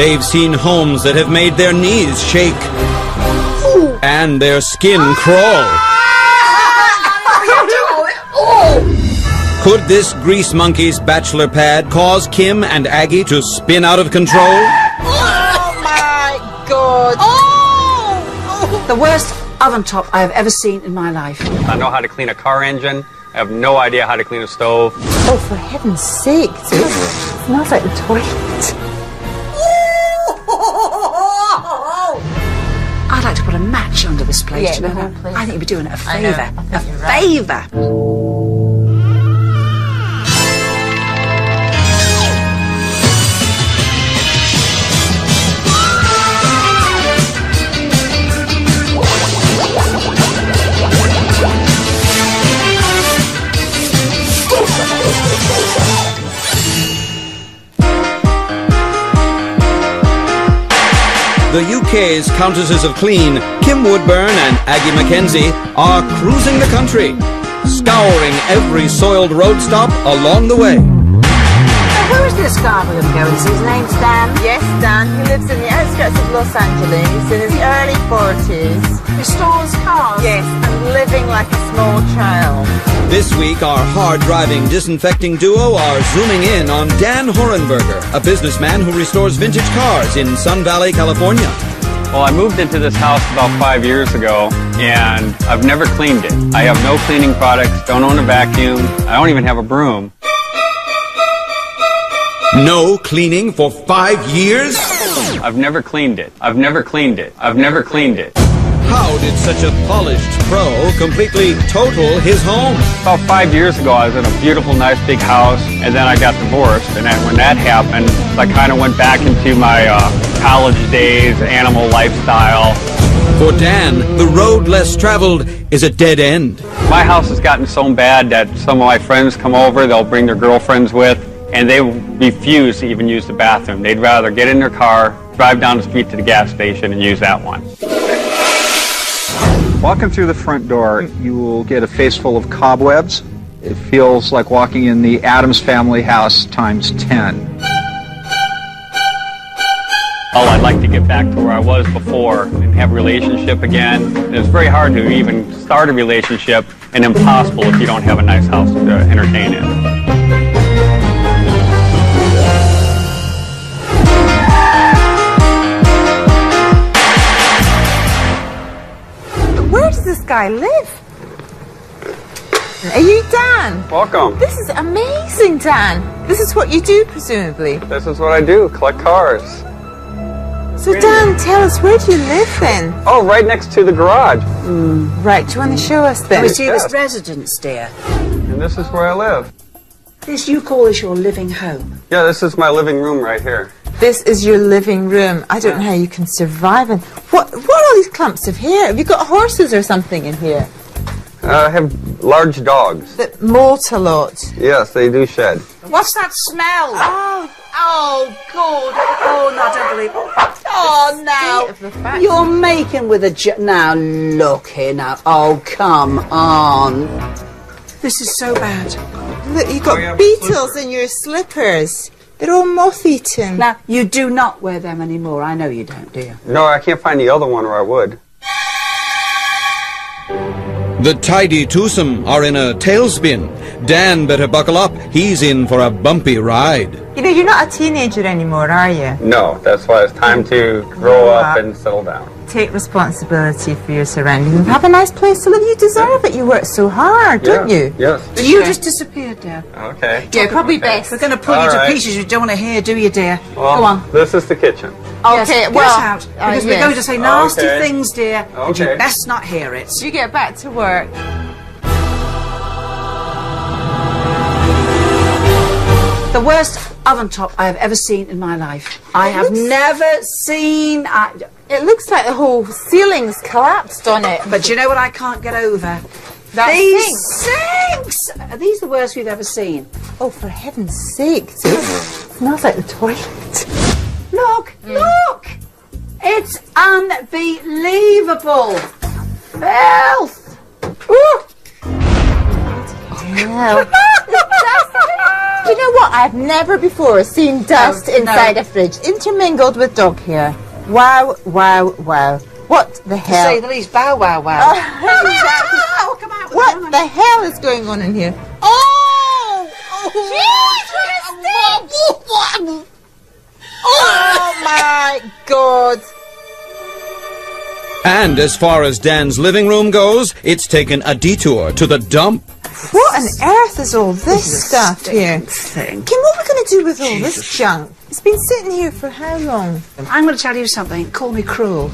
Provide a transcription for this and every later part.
They've seen homes that have made their knees shake and their skin crawl. Could this grease monkey's bachelor pad cause Kim and Aggie to spin out of control? Oh my God! Oh! The worst oven top I have ever seen in my life. I know how to clean a car engine. I have no idea how to clean a stove. Oh, for heaven's sake! It smells like the toilet. I'd like to put a match under this place. Yeah, do you know the that? whole place. I think you'd be doing it a I know. favour. I think A you're right. favour. The UK's Countesses of Clean, Kim Woodburn and Aggie Mackenzie, are cruising the country, scouring every soiled road stop along the way. Who is this guy we're going to go and see? His name's Dan. Yes, Dan. He lives in the outskirts of Los Angeles in his early 40s. Restores cars. Yes, and living like a small child. This week, our hard-driving, disinfecting duo are zooming in on Dan Horenberger, a businessman who restores vintage cars in Sun Valley, California. Well, I moved into this house about 5 years ago, and I've never cleaned it. I have no cleaning products, don't own a vacuum, I don't even have a broom. No cleaning for 5 years? I've never cleaned it. I've never cleaned it. I've never cleaned it. How did such a polished pro completely total his home? About 5 years ago, I was in a beautiful, nice, big house, and then I got divorced. And then when that happened, I kind of went back into my college days, animal lifestyle. For Dan, the road less traveled is a dead end. My house has gotten so bad that some of my friends come over, they'll bring their girlfriends with, and they refuse to even use the bathroom. They'd rather get in their car, drive down the street to the gas station, and use that one. Walking through the front door, you will get a face full of cobwebs. It feels like walking in the Addams Family house times 10. Oh, I'd like to get back to where I was before and have a relationship again. It's very hard to even start a relationship and impossible if you don't have a nice house to entertain in. Where does this guy live? Are you Dan? Welcome. This is amazing, Dan. This is what you do, presumably. This is what I do, collect cars. So, Dan, tell us, where do you live then? Oh, right next to the garage. Right, do you want to show us then? We see Yes. this residence, dear. And this is where I live. This you call this your living home. Yeah, this is my living room right here. This is your living room. I don't know how you can survive in. What are all these clumps of hair? Have you got horses or something in here I have large dogs. that molt a lot? Yes, they do shed. What's that smell? Oh, God. Oh, no, I don't believe it. Oh, now. You're making with a... Now, look here now. Oh, come on. This is so bad. Look, you've got beetles in your slippers. They're all moth-eaten. Now, you do not wear them anymore. I know you don't, do you? No, I can't find the other one, or I would. The tidy twosome are in a tailspin. Dan better buckle up. He's in for a bumpy ride. You know, you're not a teenager anymore, are you? No, that's why it's time to grow up and settle down. Take responsibility for your surroundings. Have a nice place to live. You deserve it. You work so hard, don't you? Yes. You just disappeared, dear. Okay. Yeah, probably best. We're going to pull you All to right. pieces. You don't want to hear, do you, dear? Well, Go on. This is the kitchen. Yes, Okay, get well, us out, because we're yes. going to say nasty Okay. things, dear, and you Okay. best not hear it. You get back to work. The worst oven top I have ever seen in my life. I have never seen... It looks like the whole ceiling's collapsed on it. But you know what I can't get over? That These sink. sinks! Are these the worst we've ever seen? Oh, for heaven's sake. It smells like the toilet. Look! Look! It's unbelievable! Filth! Ooh! Hell. you know what? I've never before seen dust inside a fridge intermingled with dog hair. Wow, wow, wow. What the hell? To say the least, bow wow wow. Oh, come out. What the hell is going on in here? Oh! Oh my God! And as far as Dan's living room goes, it's taken a detour to the dump. What on earth is all this stuff here? Thing. Kim, what are we going to do with all this junk? It's been sitting here for how long? I'm going to tell you something. Call me cruel.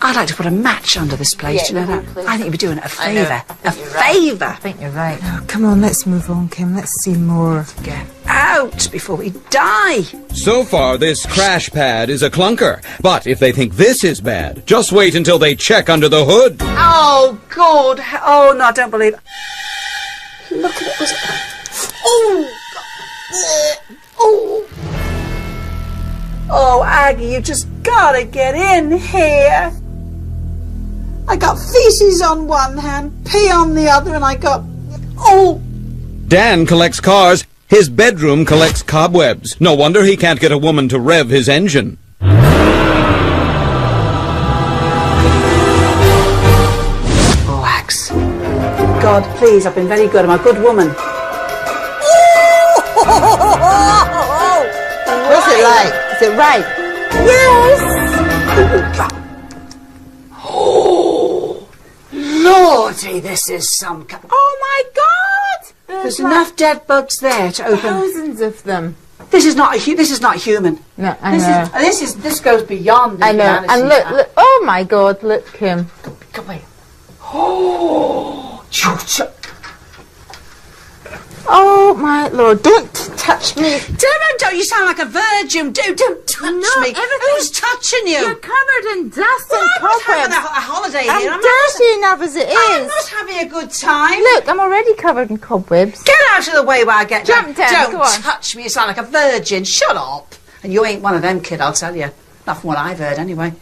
I'd like to put a match under this place. Do you know that? I think you'd be doing it a favour. A favour. I think you're right. Oh, come on, let's move on, Kim. Let's see more. Get out before we die. So far, this crash pad is a clunker. But if they think this is bad, just wait until they check under the hood. Oh, God. Oh, no, I don't believe it. Look at it. Oh, oh. Oh, Aggie, you just gotta get in here. I got feces on one hand, pee on the other, and I got... Oh! Dan collects cars. His bedroom collects cobwebs. No wonder he can't get a woman to rev his engine. Oh, Axe. God, please, I've been very good. I'm a good woman. What's it like? Is it right? Yes! Oh, Lordy, this is some... Oh my God! There's enough dead bugs there to open... Thousands of them. This is not human. No, I know. This goes beyond I know. humanity. And look, oh my God, look, Kim. Come here. Oh, Oh my Lord, don't touch me. Don't you sound like a virgin? Don't touch me. Who's touching you? You're covered in dust and I'm not having cobwebs. a holiday I'm here. dirty enough as it I'm is. not having a good time. Look, I'm already covered in cobwebs. Get out of the way while I get Jump down, Don't go on. touch me. You sound like a virgin. Shut up. And you ain't one of them, kid, I'll tell you. Not from what I've heard, anyway.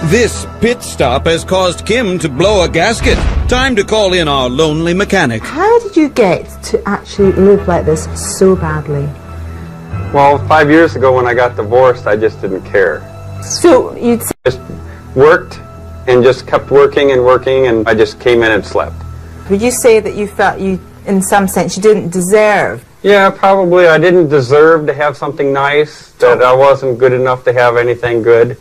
This pit stop has caused Kim to blow a gasket. Time to call in our lonely mechanic. How did you get to actually live like this so badly? Well, 5 years ago when I got divorced, I just didn't care. So you'd say, Just worked and just kept working, and I just came in and slept. would you say that you felt you, in some sense, you didn't deserve? Yeah, probably I didn't deserve to have something nice, that I wasn't good enough to have anything good.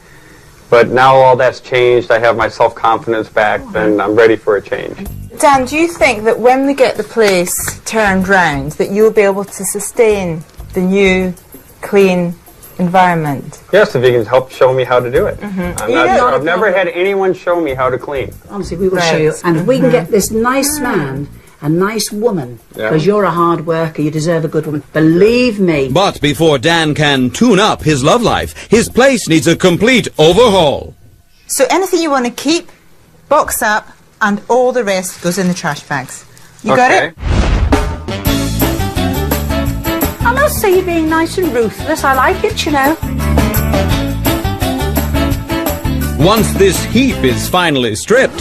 But now all that's changed. I have my self-confidence back, and I'm ready for a change. Dan, do you think that when we get the place turned round, that you'll be able to sustain the new, clean environment? Yes, if you can help show me how to do it. I've never had anyone show me how to clean. Honestly, we will Right. show you. And if we can get this nice man, a nice woman, Yeah. because you're a hard worker, you deserve a good woman. Believe me. But before Dan can tune up his love life, his place needs a complete overhaul. So anything you want to keep, box up, and all the rest goes in the trash bags. You got it? I must say you're being nice and ruthless. I like it, you know. Once this heap is finally stripped,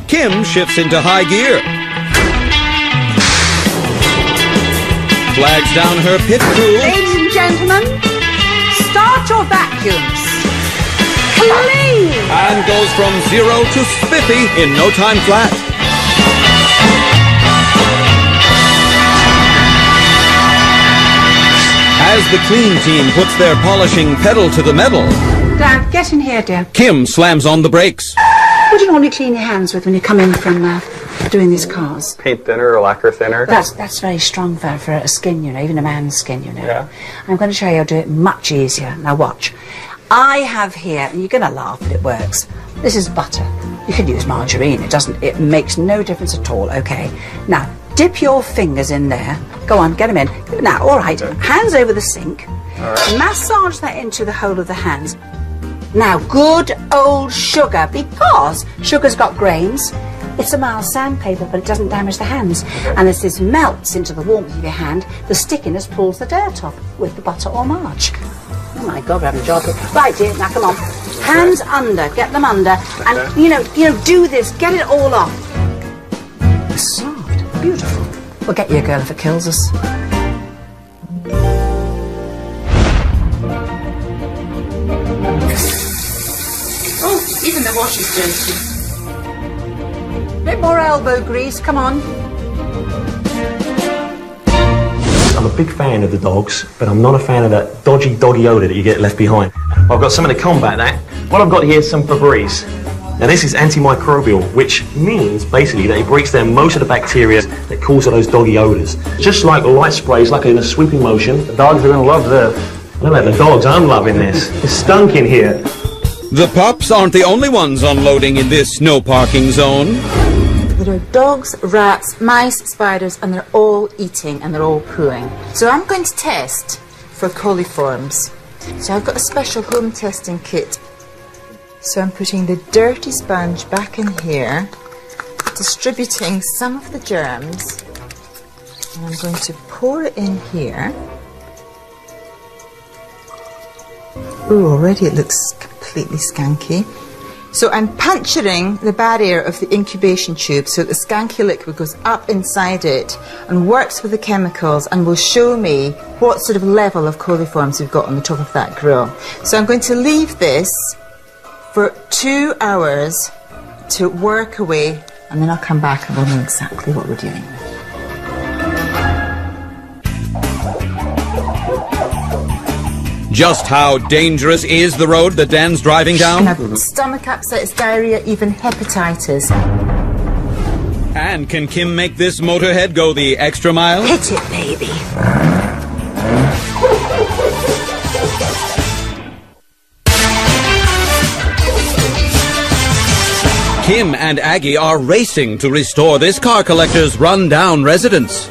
Kim shifts into high gear. Flags down her pit crew. Ladies and gentlemen, start your vacuums. Clean! And goes from 0 to spiffy in no time flat. As the clean team puts their polishing pedal to the metal, Dad, get in here, dear. Kim slams on the brakes. What do you normally clean your hands with when you come in from doing these cars? Paint thinner or lacquer thinner. That's very strong for a skin, you know, even a man's skin, you know. Yeah. I'm going to show you how to do it much easier. Now watch. I have here, and you're going to laugh, but it works. This is butter. You can use margarine. It makes no difference at all, okay? Now, dip your fingers in there. Go on, get them in. Now, all right, hands over the sink. All right. Massage that into the whole of the hands. Now, good old sugar, because sugar's got grains. It's a mild sandpaper, but it doesn't damage the hands. And as this melts into the warmth of your hand, the stickiness pulls the dirt off with the butter or marge. Oh my God, we're having a job here. Right, dear, now come on. Hands under, get them under, and you know, do this, get it all off. It's soft, beautiful. We'll get you a girl if it kills us. wash is dirty. Bit more elbow grease, come on. I'm a big fan of the dogs, but I'm not a fan of that dodgy doggy odour that you get left behind. I've got something to combat that. What I've got here is some Febreze. Now this is antimicrobial, which means basically that it breaks down most of the bacteria that cause those doggy odours. Just like light sprays, like in a sweeping motion. The dogs are going to love this. I don't like the dogs, I'm loving this. It's stunk in here. The pups aren't the only ones unloading in this no parking zone. There are dogs, rats, mice, spiders, and they're all eating and they're all pooing. So I'm going to test for coliforms. So I've got a special home testing kit. So I'm putting the dirty sponge back in here, distributing some of the germs, and I'm going to pour it in here. Ooh, already it looks completely skanky. So I'm puncturing the barrier of the incubation tube so that the skanky liquid goes up inside it and works with the chemicals and will show me what sort of level of coliforms we've got on the top of that grill. So I'm going to leave this for 2 hours to work away, and then I'll come back and we'll know exactly what we're doing. Just how dangerous is the road that Dan's driving down? Stomach upsets, diarrhea, even hepatitis. And can Kim make this motorhead go the extra mile? Hit it, baby. Kim and Aggie are racing to restore this car collector's run-down residence.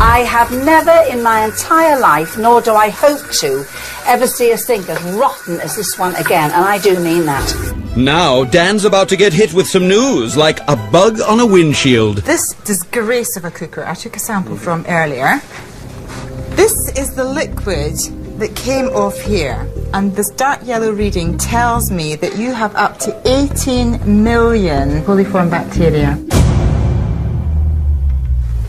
I have never in my entire life, nor do I hope to, ever see a sink as rotten as this one again, and I do mean that. Now Dan's about to get hit with some news, like a bug on a windshield. This disgrace of a cooker I took a sample from earlier. This is the liquid that came off here, and this dark yellow reading tells me that you have up to 18 million coliform bacteria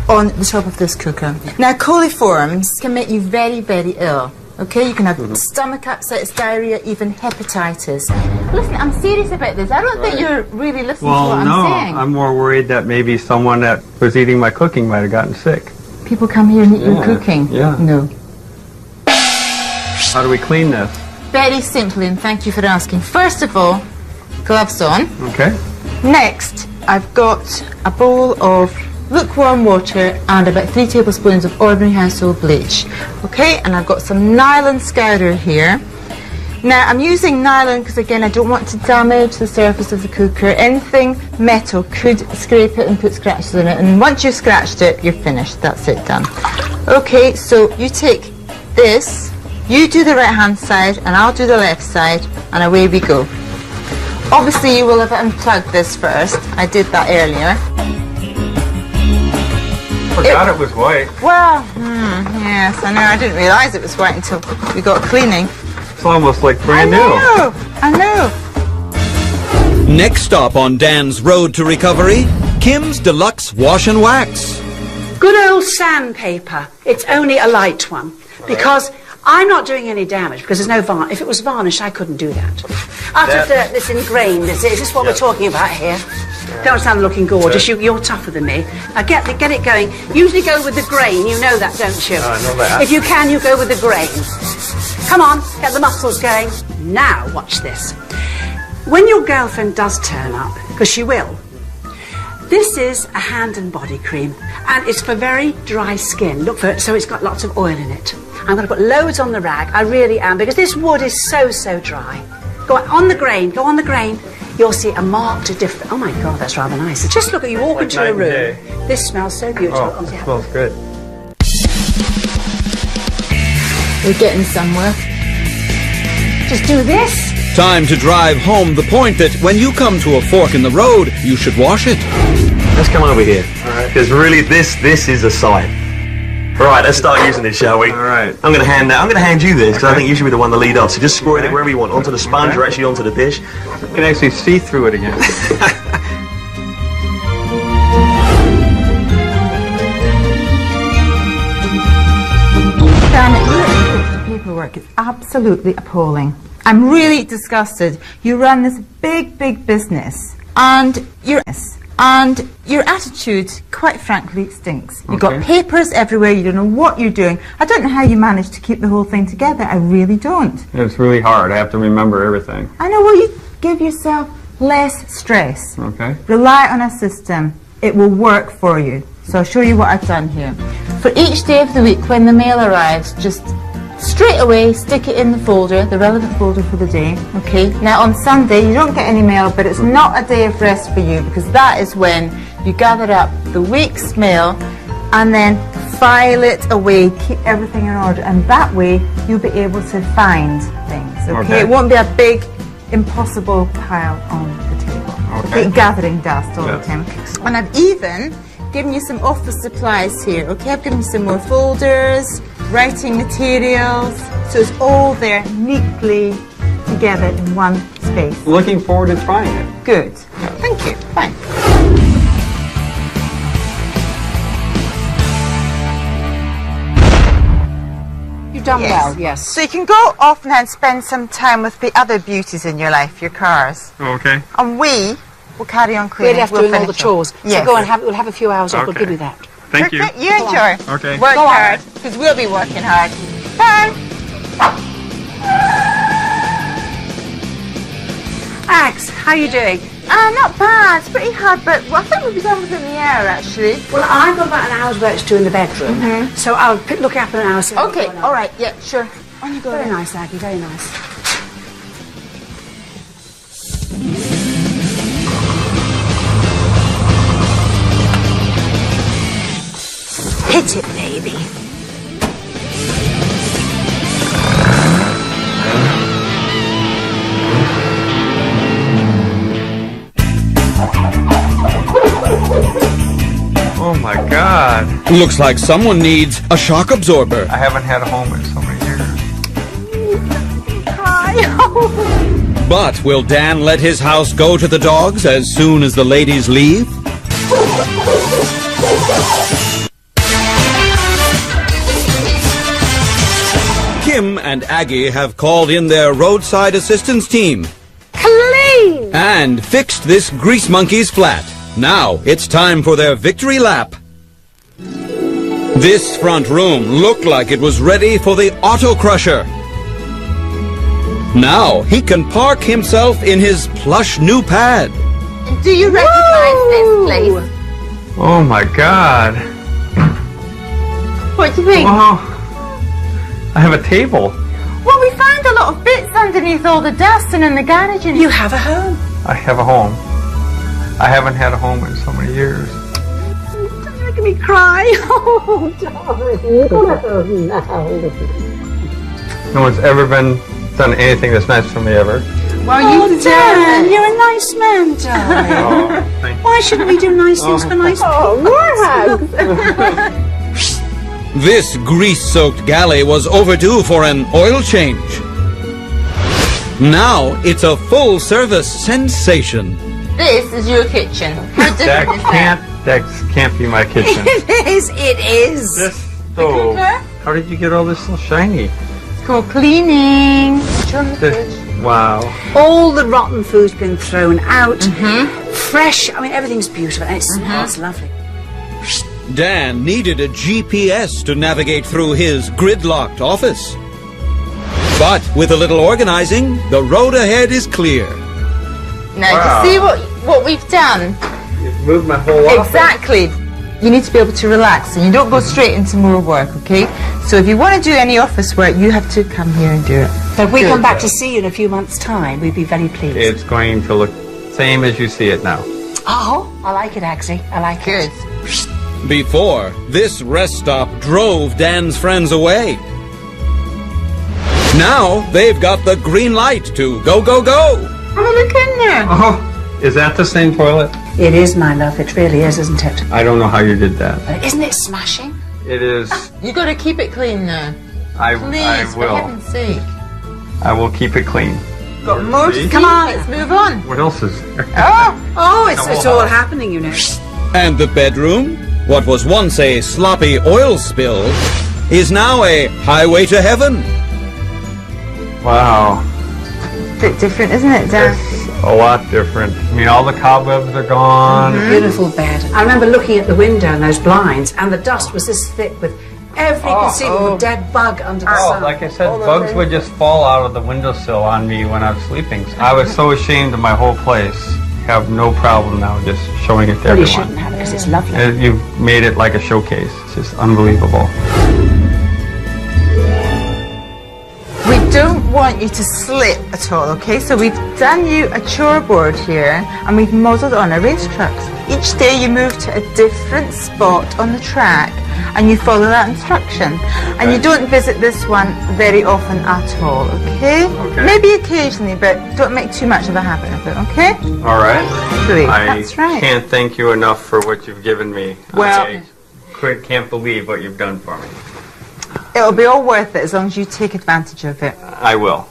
on the top of this cooker. Now, coliforms can make you very, very ill. Okay, you can have stomach upsets, diarrhea, even hepatitis. Listen, I'm serious about this. I don't think you're really listening to what I'm saying. I'm more worried that maybe someone that was eating my cooking might have gotten sick. People come here and eat your cooking? Yeah. No. How do we clean this? Very simply, and thank you for asking. First of all, gloves on. Okay. Next, I've got a bowl of lukewarm water and about 3 tablespoons of ordinary household bleach. Okay, and I've got some nylon scourer here. Now, I'm using nylon because, again, I don't want to damage the surface of the cooker. Anything metal could scrape it and put scratches in it, and once you've scratched it, you're finished. That's it, done. Okay, so you take this, you do the right-hand side, and I'll do the left side, and away we go. Obviously, you will have unplugged this first. I did that earlier. Forgot it was white. Well, yes, I know. I didn't realise it was white until we got cleaning. It's almost like brand new. I know. Next stop on Dan's road to recovery, Kim's Deluxe Wash and Wax. Good old sandpaper. It's only a light one. Because I'm not doing any damage, because there's no varnish. If it was varnish, I couldn't do that. Utter dirt that's ingrained, is this what we're talking about here? Don't stand looking gorgeous, you're tougher than me. Now get it going. Usually go with the grain, you know that, don't you? I know that. If you can, you go with the grain. Come on, get the muscles going. Now, watch this. When your girlfriend does turn up, because she will, this is a hand and body cream, and it's for very dry skin. Look for it, so it's got lots of oil in it. I'm going to put loads on the rag, I really am, because this wood is so dry. Go on the grain, You'll see a marked difference. Oh my God, that's rather nice. Just look at you walk into a room. This smells so beautiful. Oh, it smells good. We're getting somewhere. Just do this. Time to drive home the point that when you come to a fork in the road, you should wash it. Let's come over here. Because really, this is a sight. Right, let's start using this, shall we? All right. I'm going to hand you this, because I think you should be the one to lead off. So just squirt it wherever you want, onto the sponge or actually onto the dish. You can actually see through it again. Dan, the paperwork is absolutely appalling. I'm really disgusted. You run this big, big business, and your attitude, quite frankly, stinks. You've got papers everywhere. You don't know what you're doing. I don't know how you manage to keep the whole thing together. I really don't. It's really hard. I have to remember everything. I know. Well, you give yourself less stress. Okay. Rely on a system. It will work for you. So I'll show you what I've done here. For each day of the week when the mail arrives, just straight away stick it in the folder, the relevant folder for the day. Okay. Now on Sunday you don't get any mail, but it's not a day of rest for you, because that is when you gather up the week's mail and then file it away, keep everything in order, and that way you'll be able to find things. Okay. It won't be a big impossible pile on the table. Okay. Gathering dust all the time. And I've even given you some office supplies here. Okay, I've given you some more folders, writing materials, so it's all there neatly together in one space. Looking forward to trying it. Good. Thank you. Fine. You've done well, yes. So you can go off now and spend some time with the other beauties in your life, your cars. Okay. And we will carry on cleaning. We're left doing all the chores. Yes. So go and we'll have a few hours off. We'll give you that. Thank you. You enjoy. Okay. Work hard, because we'll be working hard. Bye. Axe, how are you doing? Not bad. It's pretty hard, but I think we'll be done within the hour, actually. Well, I've got about an hour's work to do in the bedroom, so I'll look up in an hour. Okay, all right, yeah, sure. On you go. Very nice, Aggie, very nice. Hit it, baby. Oh my God. Looks like someone needs a shock absorber. I haven't had a home in so many years. But will Dan let his house go to the dogs as soon as the ladies leave? Kim and Aggie have called in their roadside assistance team. Clean! And fixed this grease monkey's flat. Now it's time for their victory lap. This front room looked like it was ready for the auto crusher. Now he can park himself in his plush new pad. Do you recognize this place? Oh my God. What do you think? Wow. I have a table. Well, we found a lot of bits underneath all the dust and in the garage. And You have a home. I have a home. I haven't had a home in so many years. Don't make me cry. Oh, darling. No one's ever done anything that's nice for me ever. Well, you Dan, you're a nice man, darling. Oh, thank you. Why shouldn't we do nice things for nice people? more hugs. This grease-soaked galley was overdue for an oil change. Now it's a full-service sensation. This is your kitchen. How different is that? That can't be my kitchen. It is. This stove. How did you get all this so shiny? It's called cleaning. Wow. All the rotten food's been thrown out. Fresh. I mean, everything's beautiful. And it smells lovely. Dan needed a GPS to navigate through his gridlocked office. But with a little organizing, the road ahead is clear. Now, Wow. you see what we've done? You've moved my whole office. Exactly. You need to be able to relax, and you don't go straight into more work, okay? So if you want to do any office work, you have to come here and do it. So if we come back to see you in a few months' time, we'd be very pleased. It's going to look same as you see it now. Oh, I like it, Agsy. I like it. Good. Before, this rest stop drove Dan's friends away. Now they've got the green light to go, go, go. Have a look in there. Oh, is that the same toilet? It is, my love. It really is, isn't it? I don't know how you did that. Isn't it smashing? It is. You got to keep it clean now. I Please, for will. heaven's sake. I will keep it clean. Got more to See? see. Come on. Let's move on. What else is there? Oh, it's all happening, you know. And the bedroom, what was once a sloppy oil spill, is now a highway to heaven. Wow. bit different, isn't it, Dan? It's a lot different. I mean, all the cobwebs are gone. Beautiful bed. I remember looking at the window and those blinds, and the dust was this thick with every conceivable dead bug under the sun. Like I said, bugs would just fall out of the windowsill on me when I was sleeping. I was so ashamed of my whole place. Have no problem now just showing it to Well, you everyone. shouldn't have it because it's lovely. You've made it like a showcase. It's just unbelievable. We don't want you to slip at all, okay? So we've done you a chore board here, and we've modelled on a race tracks. Each day you move to a different spot on the track, and you follow that instruction. And you don't visit this one very often at all, okay? Maybe occasionally, but don't make too much of a habit of it, okay? All right. Great, I that's right. can't thank you enough for what you've given me. Well- I can't believe what you've done for me. It'll be all worth it as long as you take advantage of it. I will.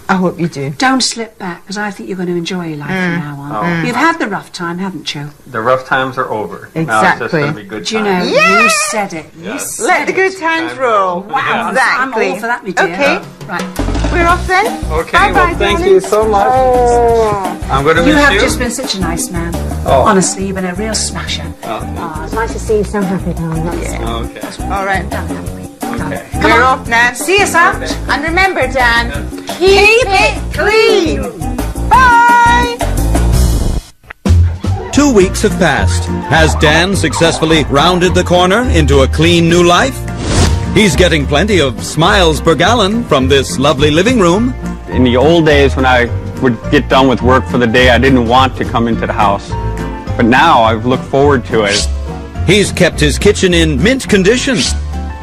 I hope you do. Don't slip back, because I think you're going to enjoy your life from now on. You've had the rough time, haven't you? The rough times are over. Now it's just Exactly. going to be good Do you times. know, you said it. You said Let the it. good times roll. I'm Exactly. all for that, me dear. Okay, Right. we're off then. Okay, Bye-bye, well, thank darling. you so much. I'm going to You miss have you. just been such a nice man. Oh. Honestly, you've been a real smasher. It's nice to see you so happy, darling. Okay. All right, Okay. we're off now. See us out. And remember, Dan, keep it clean. Bye. 2 weeks have passed. Has Dan successfully rounded the corner into a clean new life? He's getting plenty of smiles per gallon from this lovely living room. In the old days when I would get done with work for the day, I didn't want to come into the house. But now I've looked forward to it. He's kept his kitchen in mint condition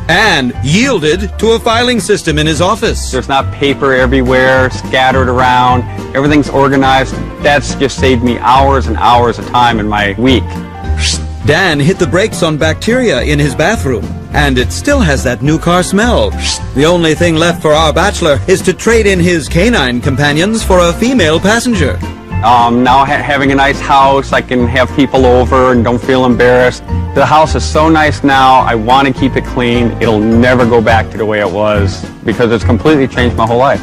and yielded to a filing system in his office. There's not paper everywhere, scattered around. Everything's organized. That's just saved me hours and hours of time in my week. Dan hit the brakes on bacteria in his bathroom, and it still has that new car smell. The only thing left for our bachelor is to trade in his canine companions for a female passenger. Now having a nice house, I can have people over and don't feel embarrassed. The house is so nice now, I want to keep it clean. It'll never go back to the way it was because it's completely changed my whole life.